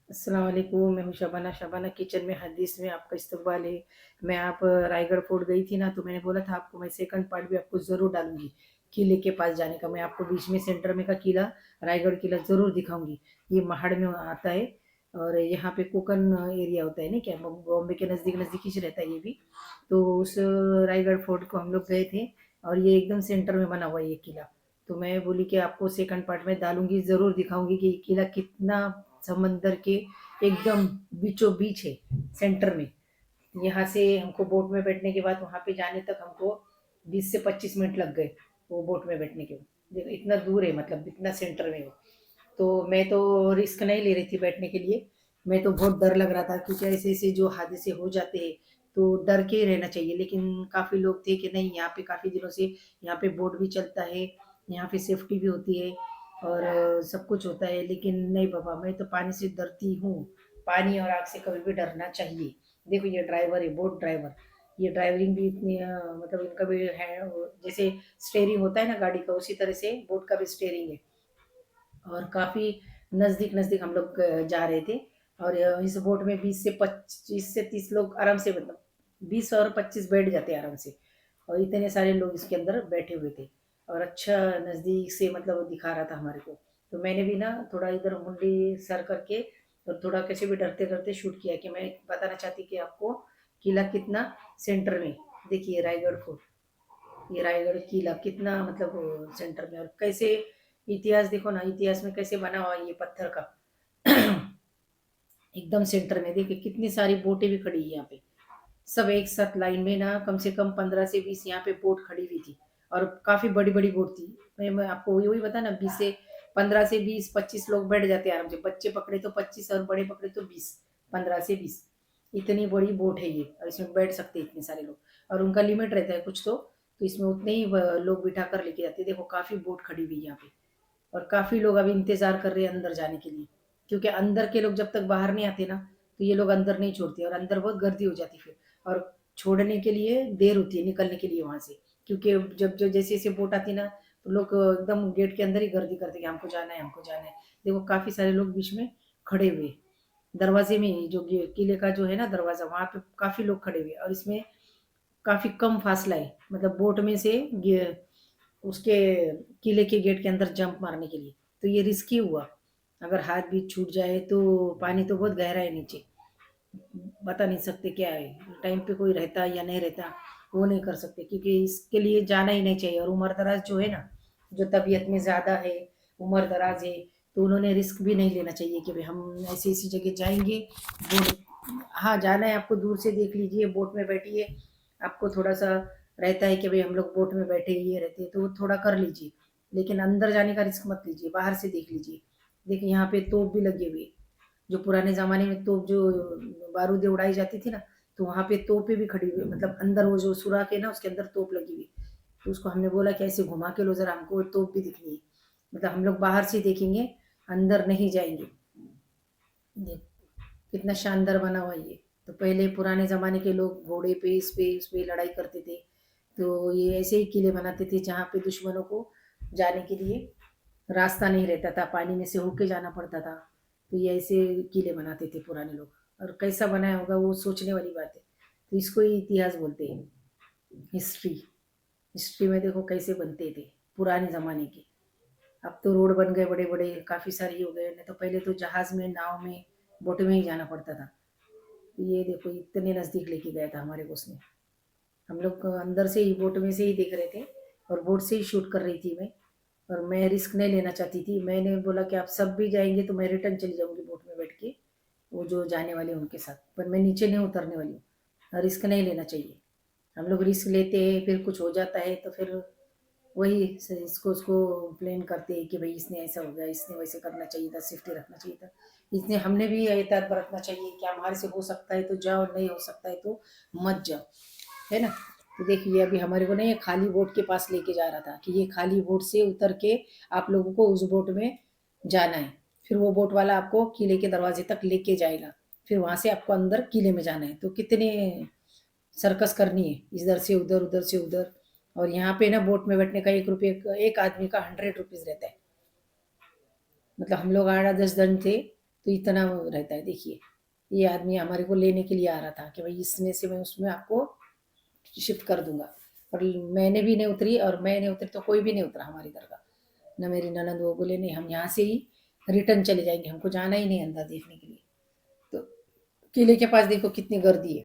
अस्सलाम वालेकुम, मैं हूँ शबाना। शबाना किचन में हदीस में आपका इस्तकबाल है। मैं आप रायगढ़ फोर्ट गई थी ना, तो मैंने बोला था आपको मैं सेकंड पार्ट भी आपको ज़रूर डालूँगी, किले के पास जाने का। मैं आपको बीच में सेंटर में का किला, रायगढ़ किला ज़रूर दिखाऊँगी। ये महाड़ में आता है और यहाँ पे कोकन एरिया होता है ना, क्या बॉम्बे के नज़दीक-नज़दीक ही रहता है ये भी। तो उस रायगढ़ फोर्ट को हम लोग गए थे और ये एकदम सेंटर में बना हुआ है ये किला। तो मैं बोली कि आपको सेकंड पार्ट में डालूँगी, ज़रूर दिखाऊँगी कि ये किला कितना समंदर के एकदम बीचों बीच है, सेंटर में। यहाँ से हमको बोट में बैठने के बाद वहाँ पे जाने तक हमको 20 से 25 मिनट लग गए, वो बोट में बैठने के। देखो इतना दूर है, मतलब इतना सेंटर में हो। तो मैं तो रिस्क नहीं ले रही थी बैठने के लिए। मैं तो बहुत डर लग रहा था, क्योंकि ऐसे ऐसे जो हादसे हो जाते हैं तो डर के ही रहना चाहिए। लेकिन काफ़ी लोग थे कि नहीं, यहाँ पे काफ़ी दिनों से यहाँ पे बोट भी चलता है, यहाँ पे सेफ्टी भी होती है और सब कुछ होता है। लेकिन नहीं बाबा, मैं तो पानी से डरती हूँ। पानी और आग से कभी भी डरना चाहिए। देखो ये ड्राइवर है, बोट ड्राइवर। ये ड्राइवरिंग भी इतनी मतलब इनका भी है जैसे स्टेयरिंग होता है ना गाड़ी का, उसी तरह से बोट का भी स्टेयरिंग है। और काफ़ी नज़दीक नज़दीक हम लोग जा रहे थे। और इस बोट में 20 से 30 लोग आराम से, मतलब 20 और 25 बैठ जाते हैं आराम से। और इतने सारे लोग इसके अंदर बैठे हुए थे और अच्छा नज़दीक से मतलब वो दिखा रहा था हमारे को। तो मैंने भी ना थोड़ा इधर मुंडी सर करके और थोड़ा कैसे भी डरते डरते शूट किया, कि मैं बताना चाहती कि आपको किला कितना सेंटर में। देखिए रायगढ़ फोर्ट, ये रायगढ़ किला कितना मतलब सेंटर में, और कैसे इतिहास देखो ना, इतिहास में कैसे बना हुआ है ये पत्थर का। एकदम सेंटर में देखिए कितनी सारी बोटें भी खड़ी है यहाँ पे। सब एक साथ लाइन में ना, कम से कम 15 से 20 यहाँ पे बोट खड़ी हुई थी। और काफी बड़ी बड़ी बोट थी। मैं आपको वही वही बता ना, 15 से 20 25 लोग बैठ जाते हैं आराम से। बच्चे पकड़े तो 25 और बड़े पकड़े तो 20, 15 से 20। इतनी बड़ी बोट है ये, और इसमें बैठ सकते हैं इतने सारे लोग। और उनका लिमिट रहता है कुछ तो इसमें उतने ही लोग बिठा कर लेके जाते हैं। देखो काफी बोट खड़ी हुई है यहाँ पे। और काफ़ी लोग अभी इंतज़ार कर रहे हैं अंदर जाने के लिए, क्योंकि अंदर के लोग जब तक बाहर नहीं आते ना, तो ये लोग अंदर नहीं छोड़ते, और अंदर बहुत गर्दी हो जाती फिर। और छोड़ने के लिए देर होती है, निकलने के लिए वहाँ से। क्योंकि जब जो जैसे जैसे बोट आती ना, तो लोग एकदम गेट के अंदर ही गर्दी करते कि हमको जाना है, हमको जाना है। देखो काफ़ी सारे लोग बीच में खड़े हुए, दरवाजे में ही, जो किले का जो है ना दरवाज़ा, वहाँ पे काफ़ी लोग खड़े हुए। और इसमें काफ़ी कम फासला है, मतलब बोट में से उसके किले के गेट के अंदर जंप मारने के लिए। तो ये रिस्की हुआ, अगर हाथ भी छूट जाए तो। पानी तो बहुत गहरा है नीचे, बता नहीं सकते क्या है, टाइम पे कोई रहता या नहीं रहता, वो नहीं कर सकते। क्योंकि इसके लिए जाना ही नहीं चाहिए। और उम्र दराज जो है ना, जो तबीयत में ज़्यादा है, उम्र दराज है, तो उन्होंने रिस्क भी नहीं लेना चाहिए कि भाई हम ऐसी ऐसी जगह जाएंगे। बोट, हाँ जाना है आपको, दूर से देख लीजिए, बोट में बैठिए। आपको थोड़ा सा रहता है कि भाई हम लोग बोट में बैठे ये रहते हैं, तो वो थोड़ा कर लीजिए। लेकिन अंदर जाने का रिस्क मत लीजिए, बाहर से देख लीजिए। देखिए यहाँ पे तोप भी लगे हुए, जो पुराने ज़माने में तोप जो बारूदें उड़ाई जाती थी ना, तो वहाँ पे तोपें भी खड़ी हुई, मतलब अंदर वो जो सुराख है ना, उसके अंदर तोप लगी हुई। तो उसको हमने बोला कि ऐसे घुमा के लो जरा, हमको तोप भी दिखनी है। मतलब हम लोग बाहर से देखेंगे, अंदर नहीं जाएंगे। देख कितना शानदार बना हुआ ये। तो पहले पुराने ज़माने के लोग घोड़े पे इस पे लड़ाई करते थे। तो ये ऐसे ही किले बनाते थे जहाँ पे दुश्मनों को जाने के लिए रास्ता नहीं रहता था, पानी में से होके जाना पड़ता था। तो ये ऐसे किले बनाते थे पुराने लोग। और कैसा बनाया होगा वो सोचने वाली बात है। तो इसको ही इतिहास बोलते हैं, हिस्ट्री। हिस्ट्री में देखो कैसे बनते थे पुराने ज़माने के। अब तो रोड बन गए बड़े बड़े, काफ़ी सारे हो गए, नहीं तो पहले तो जहाज़ में, नाव में, बोट में ही जाना पड़ता था। तो ये देखो इतने नज़दीक लेके गया था हमारे को उसने। हम लोग अंदर से ही, बोट में से ही देख रहे थे, और बोट से ही शूट कर रही थी मैं। और मैं रिस्क नहीं लेना चाहती थी। मैंने बोला कि आप सब भी जाएंगे तो मैं रिटर्न चली जाऊंगी बोट में बैठ के, वो जो जाने वाले हैं उनके साथ, पर मैं नीचे नहीं उतरने वाली हूँ। रिस्क नहीं लेना चाहिए। हम लोग रिस्क लेते हैं, फिर कुछ हो जाता है तो फिर वही इसको उसको ब्लेम करते हैं कि भाई इसने ऐसा हो गया, इसने वैसे करना चाहिए था, सेफ्टी रखना चाहिए था। इसने हमने भी एहतियात बरतना चाहिए कि हमारे से हो सकता है तो जाओ, नहीं हो सकता है तो मत जाओ, है ना। तो देखिए अभी हमारे को ना ये खाली बोट के पास लेके जा रहा था, कि ये खाली बोट से उतर के आप लोगों को उस बोट में जाना है। फिर वो बोट वाला आपको किले के दरवाजे तक लेके जाएगा, फिर वहां से आपको अंदर किले में जाना है। तो कितने सर्कस करनी है, इधर से उधर, उधर से उधर। और यहाँ पे ना बोट में बैठने का 1 रुपये, एक आदमी का 100 रुपीज रहता है। मतलब हम लोग 8 10 जन थे, तो इतना वो रहता है। देखिए, ये आदमी हमारे को लेने के लिए आ रहा था कि भाई इसमें से मैं उसमें आपको शिफ्ट कर दूंगा, पर मैंने भी नहीं उतरी और मैं नहीं उतरी तो कोई भी नहीं उतरा हमारे घर का। ना मेरी ननद, वो बोले नहीं हम यहाँ से ही रिटर्न चले जाएंगे, हमको जाना ही नहीं अंदर देखने के लिए। तो किले के पास देखो कितनी गर्दी है।